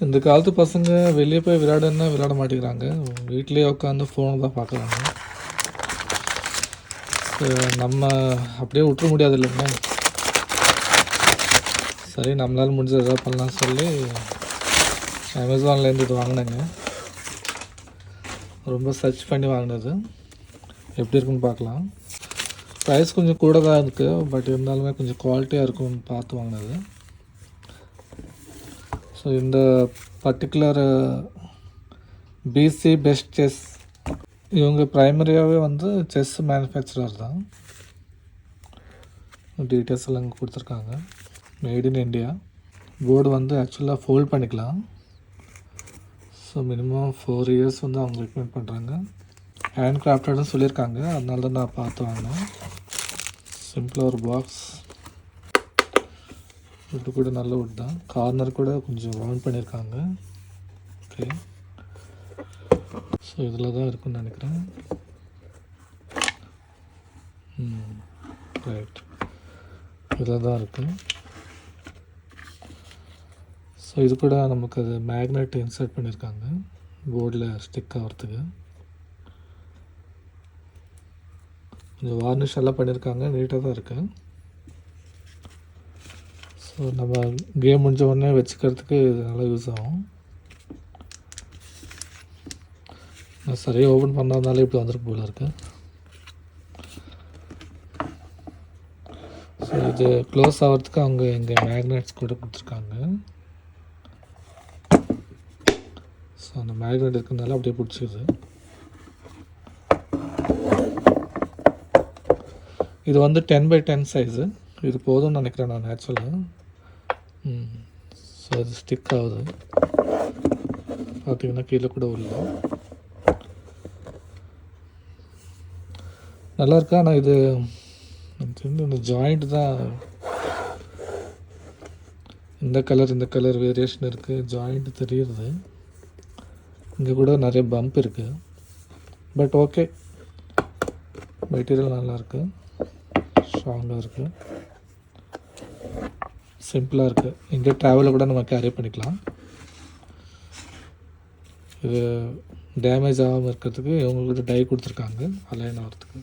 இந்த காலத்து பசங்க வெளியே போய் விளையாடுன்னா விளையாட மாட்டேங்கிறாங்க, வீட்டிலேயே உட்காந்து ஃபோனு தான் பார்க்குறாங்க. நம்ம அப்படியே விட்டுற முடியாது இல்லைங்க. சரி, நம்மளால் முடிஞ்சது எதாவது பண்ணலாம்னு சொல்லி அமேசான்லேருந்து இது வாங்கினேங்க. ரொம்ப சர்ச் பண்ணி வாங்கினது. எப்படி இருக்குன்னு பார்க்கலாம். ப்ரைஸ் கொஞ்சம் கூட தான் இருக்குது, பட் இருந்தாலுமே கொஞ்சம் குவாலிட்டியாக இருக்கும்னு பார்த்து வாங்கினது. ஸோ இந்த பர்டிகுலர் பிசி பெஸ்ட் செஸ், இவங்க ப்ரைமரியாகவே வந்து செஸ் மேனுஃபேக்சரர் தான். டீட்டெயில்ஸ் எல்லாம் இங்கே கொடுத்துருக்காங்க. Made in India. போர்டு வந்து ஆக்சுவலாக ஃபோல்ட் பண்ணிக்கலாம். ஸோ மினிமம் 4 இயர்ஸ் வந்து அவங்க ரெக்கமெண்ட் பண்ணுறாங்க. ஹேண்ட் கிராஃப்டட்னு சொல்லியிருக்காங்க, அதனால தான் நான் பார்த்து வாங்கினேன். சிம்பிளாக ஒரு பாக்ஸ். வுட்டு கூட நல்ல வுட் தான். கார்னர் கூட கொஞ்சம் ரவுண்ட் பண்ணியிருக்காங்க. ஓகே, ஸோ இதில் தான் இருக்குன்னு நினைக்கிறேன். ரைட், இதில் தான் இருக்குது. ஸோ இது கூட நமக்கு அது மேக்னெட் இன்சர்ட் பண்ணியிருக்காங்க போர்டில் ஸ்டிக் ஆகிறதுக்கு. கொஞ்சம் வார்னிஷ் எல்லாம் பண்ணியிருக்காங்க, நீட்டாக தான் இருக்குது. ஸோ நம்ம கேம் முடிஞ்ச உடனே வச்சுக்கிறதுக்கு இது நல்லா யூஸ் ஆகும். நான் சரியாக ஓப்பன் பண்ணாதனால இப்படி வந்துருக்கு போல இருக்கு. ஸோ இது க்ளோஸ் ஆகிறதுக்கு அவங்க இங்கே மேக்னெட்ஸ் கூட கொடுத்துருக்காங்க. ஸோ அந்த மேக்னெட் இருக்கிறதுனால அப்படியே பிடிச்சிது. இது வந்து 10x10 சைஸு. இது போதும்னு நினைக்கிறேன் நான் ஆக்சுவலாக. ஸோ அது ஸ்டிக் ஆகுது பார்த்திங்கன்னா, கீழே கூட உள்ள நல்லா இருக்கா. ஆனால் இது இந்த ஜாயிண்ட் தான், இந்த கலர் வேரியேஷன் இருக்குது, ஜாயிண்ட் தெரியுது. இங்கே கூட நிறைய பம்ப் இருக்குது, பட் ஓகே, மெட்டீரியல் நல்லாயிருக்கு, ஸ்ட்ராங்காக இருக்குது, சிம்பிளாக இருக்குது. இங்கே ட்ராவலில் கூட நம்ம கேரி பண்ணிக்கலாம். இது டேமேஜ் ஆகாமல் இருக்கிறதுக்கு இவங்களுக்கு டை கொடுத்துருக்காங்க அலைன் ஆகிறதுக்கு.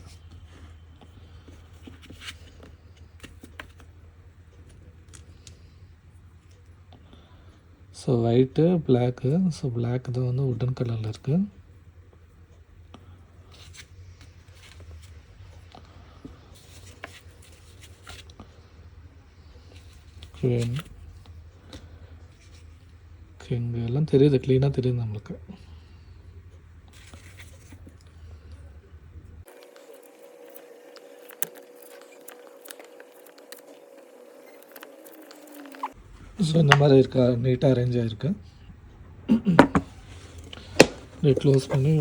So white, black. So black தான் வந்து வுட்டன் கலரில் இருக்குது. இங்கே எல்லாம் தெரியுது, க்ளீனாக தெரியுது நம்மளுக்கு. ஸோ இந்த மாதிரி இருக்கா, நீட்டாக அரேஞ்ச் ஆகிருக்கு. க்ளோஸ் பண்ணி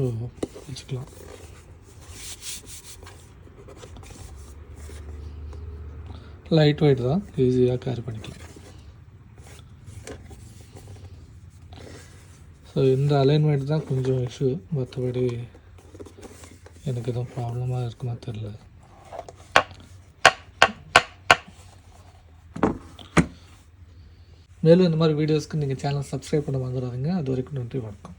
வச்சுக்கலாம். லைட் வெயிட் தான், ஈஸியாக கேரி பண்ணிக்கலாம். ஸோ இந்த அலைன்மெண்ட் தான் கொஞ்சம் இஷ்யூ, மற்றபடி எனக்கு எதுவும் ப்ராப்ளமாக இருக்குமா தெரில. மேலும் இந்த மாதிரி வீடியோஸ்க்கு நீங்கள் சேனல் சப்ஸ்கிரைப் பண்ண வாங்குறாதீங்க. அது வரைக்கும் நன்றி, வணக்கம்.